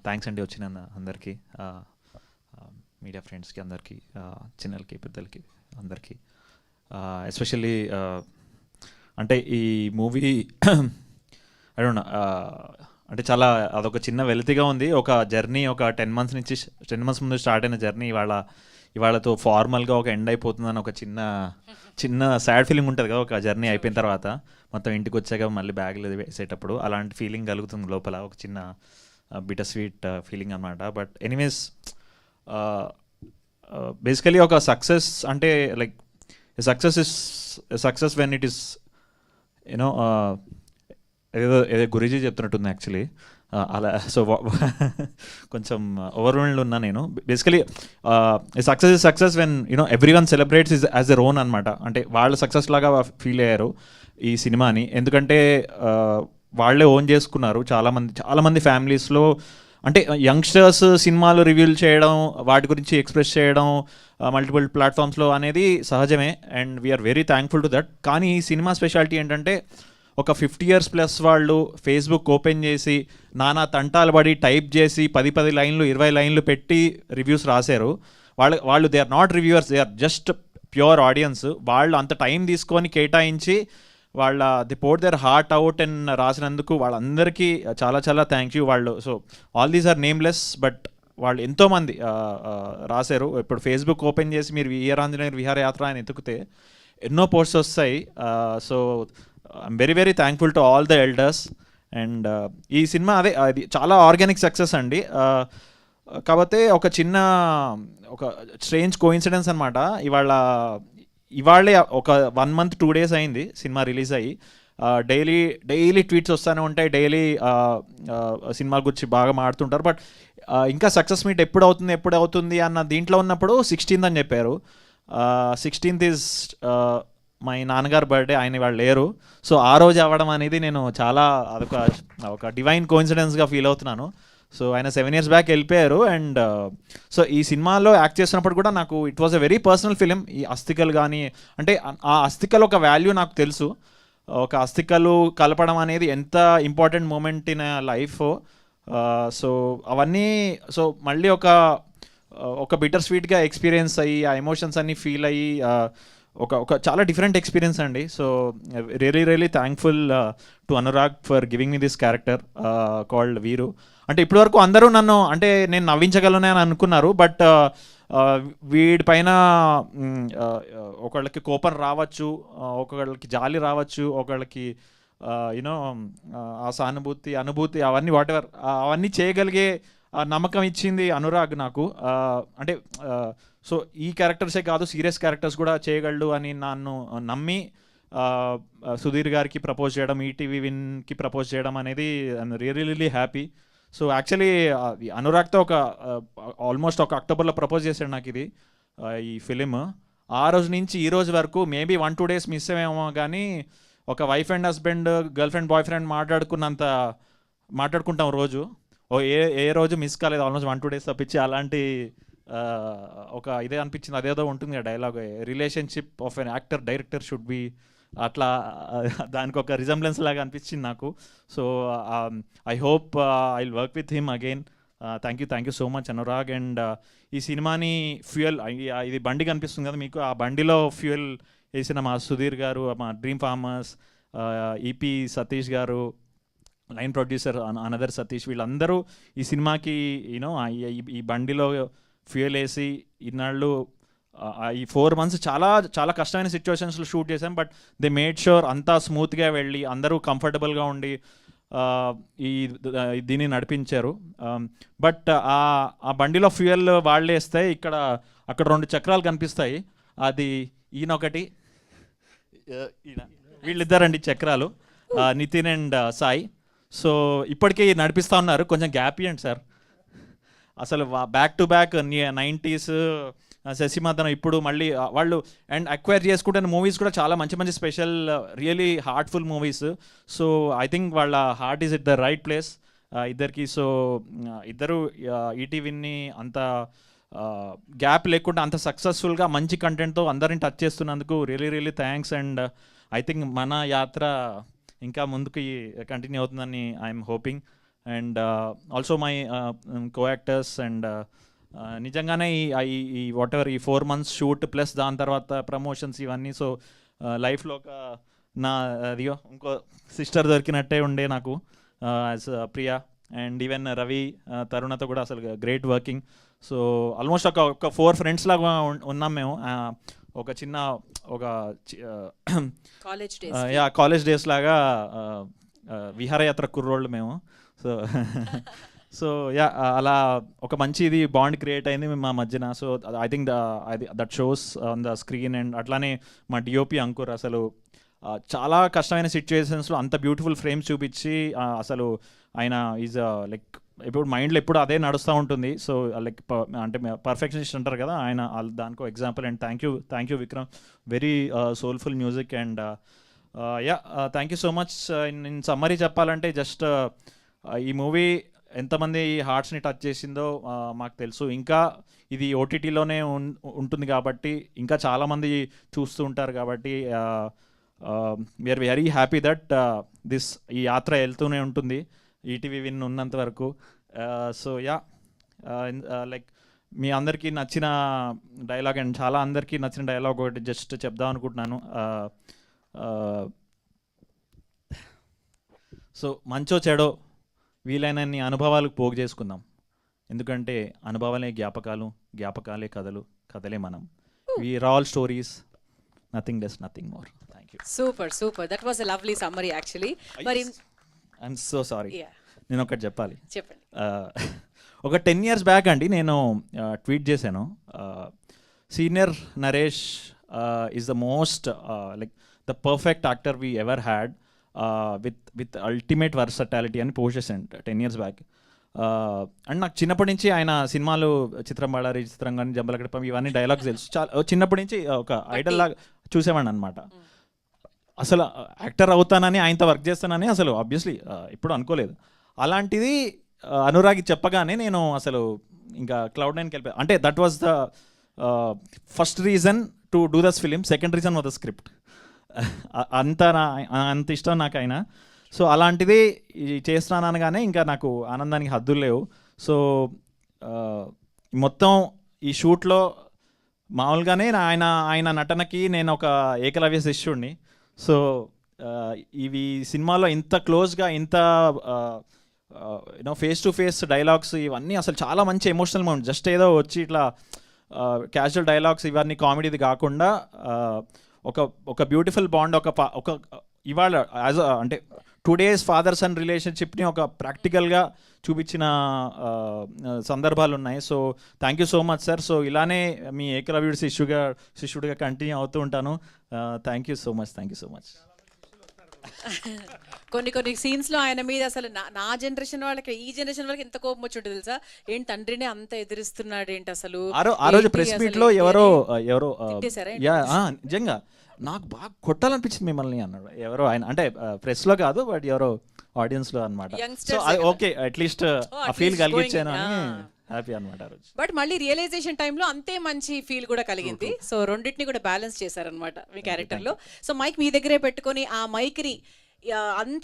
Thanks అండి వచ్చిన అందరికీ, మీడియా ఫ్రెండ్స్కి అందరికీ, చిన్నలకి పెద్దలకి అందరికీ. ఎస్పెషల్లీ అంటే ఈ మూవీ ఐ డోంట్ నో, అంటే చాలా అదొక చిన్న వెలితిగా ఉంది. ఒక జర్నీ ఒక 10 months ముందు స్టార్ట్ అయిన జర్నీ ఇవాళతో ఫార్మల్గా ఒక ఎండ్ అయిపోతుందని ఒక చిన్న సాడ్ ఫీలింగ్ ఉంటుంది కదా ఒక జర్నీ అయిపోయిన తర్వాత. మొత్తం ఇంటికి వచ్చాక మళ్ళీ బ్యాగ్లు వేసేటప్పుడు అలాంటి ఫీలింగ్ కలుగుతుంది లోపల, ఒక చిన్న బిటర్ స్వీట్ ఫీలింగ్ అనమాట. బట్ ఎనీవేస్ బేసికలీ ఒక సక్సెస్ అంటే like success when it is you know ఏదో గురూజీ చెప్తున్నట్టుంది యాక్చువల్లీ. అలా సో కొంచెం ఓవర్వెల్డ్ ఉన్నా నేను. Basically success when every one celebrates is as their own అనమాట. అంటే వాళ్ళ సక్సెస్ లాగా ఫీల్ అయ్యారు ఈ సినిమాని, ఎందుకంటే వాళ్ళే ఓన్ చేసుకున్నారు. చాలామంది ఫ్యామిలీస్లో అంటే యంగ్స్టర్స్ సినిమాలు రివ్యూలు చేయడం, వాటి గురించి ఎక్స్ప్రెస్ చేయడం మల్టిపుల్ ప్లాట్ఫామ్స్లో అనేది సహజమే, and we are very thankful to that. కానీ ఈ సినిమా స్పెషాలిటీ ఏంటంటే ఒక 50 years ప్లస్ వాళ్ళు ఫేస్బుక్ ఓపెన్ చేసి నానా తంటాలు పడి టైప్ చేసి 10 లైన్లు 20 లైన్లు పెట్టి రివ్యూస్ రాశారు. వాళ్ళు they are not reviewers, they are just pure audience. వాళ్ళు అంత టైం తీసుకొని కేటాయించి they put their heart out and రాసినందుకు వాళ్ళందరికీ చాలా చాలా థ్యాంక్ యూ. వాళ్ళు so all these are nameless, but వాళ్ళు ఎంతోమంది రాశారు. ఇప్పుడు ఫేస్బుక్ ఓపెన్ చేసి మీరు వీరాంజనేయులు విహారయాత్ర అని ఎత్తుకుతే ఎన్నో పోస్ట్స్ వస్తాయి. So I'm very very thankful to all the elders. And ఈ సినిమా అది చాలా ఆర్గానిక్ సక్సెస్ అండి. కాకపోతే ఒక స్ట్రేంజ్ కోఇన్సిడెన్స్ అనమాట. ఇవాళే ఒక 1 month 2 days అయింది సినిమా రిలీజ్ అయ్యి. డైలీ ట్వీట్స్ వస్తూనే ఉంటాయి, డైలీ సినిమా గురించి బాగా మాడుతుంటారు. బట్ ఇంకా సక్సెస్ మీట్ ఎప్పుడు అవుతుంది అన్న దీంట్లో ఉన్నప్పుడు 16th అని చెప్పారు. 16th ఈజ్ మై నాన్నగారు బర్త్డే, ఆయన వాళ్ళు లేరు. సో ఆ రోజు అవ్వడం అనేది నేను చాలా ఒక డివైన్ కోఇన్సిడెన్స్గా ఫీల్ అవుతున్నాను. సో ఆయన 7 years బ్యాక్ వెళ్ళిపోయారు. అండ్ సో ఈ సినిమాలో యాక్ట్ చేస్తున్నప్పుడు కూడా నాకు it was a very personal film. ఈ అస్థికలు కానీ అంటే ఆ అస్థికలు ఒక వాల్యూ నాకు తెలుసు. ఒక అస్థికలు కలపడం అనేది ఎంత important moment in life. So అవన్నీ సో మళ్ళీ ఒక బిటర్ స్వీట్గా ఎక్స్పీరియన్స్ అయ్యి ఆ ఎమోషన్స్ అన్నీ ఫీల్ అయ్యి ఒక చాలా డిఫరెంట్ ఎక్స్పీరియన్స్ అండి. So really thankful to Anurag for giving me this character called వీరు. అంటే ఇప్పటివరకు అందరూ నేను నవ్వించగలనే అని అనుకున్నారు. బట్ వీడిపైన ఒకళ్ళకి కోపం రావచ్చు, ఒకళ్ళకి జాలి రావచ్చు, ఒకళ్ళకి ఆ సానుభూతి అనుభూతి అవన్నీ వాటెవర్ అవన్నీ చేయగలిగే నమ్మకం ఇచ్చింది అనురాగ్ నాకు. అంటే సో ఈ క్యారెక్టర్సే కాదు, సీరియస్ క్యారెక్టర్స్ కూడా చేయగలడు అని నన్ను నమ్మి సుధీర్ గారికి ప్రపోజ్ చేయడం, ఈటీవీ విన్కి ప్రపోజ్ చేయడం అనేది I'm really happy. So actually అనురాగ్తో ఆల్మోస్ట్ ఒక అక్టోబర్లో ప్రపోజ్ చేశాడు నాకు ఈ ఫిలిం. ఆ రోజు నుంచి ఈ రోజు వరకు మేబీ 1-2 days మిస్ అయ్యేమో, కానీ ఒక wife and husband, girl friend boy friend మాట్లాడుకుంటాం రోజు. ఏ రోజు మిస్ కాలేదు ఆల్మోస్ట్ 1-2 days తప్పించి. అలాంటి ఒక ఇదే అనిపించింది. అదేదో ఉంటుంది కదా dialogue, relationship of an actor director should be, అట్లా దానికి ఒక రిజంబ్లెన్స్ లాగా అనిపించింది నాకు. So I hope I will work with him again. Thank you so much Anurag. And ఈ సినిమాని ఫ్యూయల్, ఇది బండి కనిపిస్తుంది కదా మీకు, ఆ బండిలో ఫ్యూయల్ వేసిన మా సుధీర్ గారు, మా డ్రీమ్ ఫార్మర్స్, ఈపీ సతీష్ గారు, లైన్ ప్రొడ్యూసర్ అనదర్ సతీష్, వీళ్ళందరూ ఈ సినిమాకి ఈ బండిలో ఫ్యూయల్ వేసి ఇన్నాళ్ళు ఈ 4 months చాలా చాలా కష్టమైన సిచ్యువేషన్స్లో షూట్ చేశాం. బట్ దే మేడ్ ష్యూర్ అంతా స్మూత్గా వెళ్ళి అందరూ కంఫర్టబుల్గా ఉండి దీన్ని నడిపించారు. బట్ ఆ బండిలో ఫ్యూయల్ వాళ్ళే వేస్తే అక్కడ 2 చక్రాలు కనిపిస్తాయి. అది ఈయనొకటి, వీళ్ళిద్దరండి చక్రాలు, నితిన్ అండ్ సాయి. సో ఇప్పటికీ నడిపిస్తూ ఉన్నారు. కొంచెం గ్యాప్ ఇవ్వండి సార్. అసలు back to back 90s Sasimadhanam, ఇప్పుడు మళ్ళీ వాళ్ళు అండ్ అక్వైర్ చేసుకుంటున్న మూవీస్ కూడా చాలా మంచి special really heartful movies. So I think వాళ్ళ heart is at the right place ఇద్దరికి. సో ఇద్దరు ఈటీవీని అంత గ్యాప్ లేకుండా అంత సక్సెస్ఫుల్గా మంచి కంటెంట్తో అందరిని టచ్ చేస్తున్నందుకు really thanks. And I think మన యాత్ర ఇంకా ముందుకు కంటిన్యూ అవుతుందని I'm hoping. And also my co actors and నిజంగానే ఈ వాట్ ఎవర్ ఈ 4 months షూట్ ప్లస్ దాని తర్వాత ప్రమోషన్స్ ఇవన్నీ, సో లైఫ్లో ఒక నా అదిగో ఇంకో సిస్టర్ దొరికినట్టే ఉండే నాకు as Priya. And even Ravi తరుణతో కూడా అసలు గ్రేట్ వర్కింగ్. సో ఆల్మోస్ట్ ఒక 4 friends లాగా ఉన్నాం మేము. ఒక చిన్న ఒక కాలేజ్ డేస్ లాగా విహారయాత్ర కుర్రోళ్ళు మేము. సో సో యా అలా ఒక మంచి ఇది బాండ్ క్రియేట్ అయింది మా మధ్యన. So I think that shows on the screen. And అట్లానే మా డిఓపి అంకుర్ అసలు చాలా కష్టమైన సిచ్యువేషన్స్లో అంత బ్యూటిఫుల్ ఫ్రేమ్స్ చూపించి అసలు ఆయన ఈజ్ లైక్ ఇప్పుడు మైండ్లో ఎప్పుడు అదే నడుస్తూ ఉంటుంది. సో లైక్ అంటే పర్ఫెక్షనిస్ట్ అంటారు కదా, ఆయన దానికో example. And thank you Vikram, very soulful music. And yeah thank you so much. In summary చెప్పాలంటే జస్ట్ ఈ మూవీ ఎంతమంది హార్ట్స్ని టచ్ చేసిందో మాకు తెలుసు. ఇంకా ఇది ఓటీటీలోనే ఉంటుంది కాబట్టి ఇంకా చాలామంది చూస్తూ ఉంటారు కాబట్టి వీఆర్ వెరీ హ్యాపీ దట్ ఈ యాత్ర వెళ్తూనే ఉంటుంది ఈటీవీ విన్ ఉన్నంత వరకు. సో యా లైక్ మీ అందరికీ నచ్చిన డైలాగ్ అండ్ చాలా అందరికీ నచ్చిన డైలాగ్ ఒకటి జస్ట్ చెప్దాం అనుకుంటున్నాను. సో మంచో చెడో వీలైనన్ని అనుభవాలకు పోగు చేసుకుందాం, ఎందుకంటే అనుభవాలే జ్ఞాపకాలు, జ్ఞాపకాలే కథలు, కథలే మనం. We are all stories, nothing less nothing more. Thank you. Super that was a lovely summary actually. మరి ఐఎమ్ సో సారీ, నేను ఒకటి చెప్పాలి. చెప్పండి. ఒక 10 years బ్యాక్ అండి నేను ట్వీట్ చేశాను, senior Naresh is the most like the perfect actor we ever had with ultimate versatility అని పోస్ట్ చేశాను 10 years బ్యాక్. అండ్ నాకు చిన్నప్పటి నుంచి ఆయన సినిమాలు చిత్రం బాడారి, చిత్రం కానీ, జంబలగడపం ఇవన్నీ డైలాగ్స్ తెలుసు. చాలా చిన్నప్పటి నుంచి ఒక ఐడల్ లాగా చూసేవాడిని అనమాట. అసలు యాక్టర్ అవుతానని, ఆయనతో వర్క్ చేస్తానని అసలు ఆబ్వియస్లీ ఎప్పుడు అనుకోలేదు. అలాంటిది అనురాగి చెప్పగానే నేను అసలు ఇంకా Cloud9కి వెళ్ళిపోయాను. అంటే that was the first reason to do this film. Second reason was the script. అంత ఇష్టం నాకు ఆయన. సో అలాంటిది చేస్తున్నాను అనగానే ఇంకా నాకు ఆనందానికి హద్దులు లేవు. సో మొత్తం ఈ షూట్లో మామూలుగానే ఆయన నటనకి నేను ఒక ఏకలవ్య శిష్యుడిని. సో ఇవి సినిమాలో ఇంత క్లోజ్గా, ఇంత you know face to face dialogues ఇవన్నీ అసలు చాలా మంచి ఎమోషనల్ మూమెంట్. జస్ట్ ఏదో వచ్చి ఇట్లా క్యాజువల్ డైలాగ్స్ ఇవన్నీ కామెడీది కాకుండా ఒక బ్యూటిఫుల్ బాండ్, ఒక ఇవాళ యాజ్ అంటే 2 days ఫాదర్ సన్ రిలేషన్షిప్ని ఒక ప్రాక్టికల్గా చూపించిన సందర్భాలు ఉన్నాయి. So thank you so much sir. So ఇలానే మీ ఏకలవ్యుడి శిష్యుడిగా కంటిన్యూ అవుతూ ఉంటాను. Thank you so much. కొన్ని సీన్స్ లో ఆయన మీద అసలు నా జనరేషన్ వాళ్ళకి, ఈ జనరేషన్ వాళ్ళకి ఎంత కోపం వచ్చి ఉంటుంది తెలుసా? ఏంటి తండ్రిని అంత ఎదిరిస్తున్నాడు ఏంటి అసలు. ఆ రోజు ప్రెస్ మీట్ లో ఎవరో నిజంగా నాకు బాగా కొట్టాలనిపించింది మిమ్మల్ని అన్నాడు ఎవరో ఆయన. అంటే ప్రెస్ లో కాదు, బట్ ఎవరో ఆడియన్స్ లో అనమాట. సో ఓకే, అట్లీస్ట్ ఆ ఫీల్ కలిగించాను అని హ్యాపీ అనమాట ఆ రోజు. బట్ మళ్ళీ రియలైజేషన్ టైంలో అంతే మంచి ఫీల్ కూడా కలిగింది. సో రెండింటిని కూడా బ్యాలెన్స్ చేశారనమాట మీ క్యారెక్టర్ లో. సో మైక్ మీ దగ్గరే పెట్టుకొని ఆ మైక్ ని అంత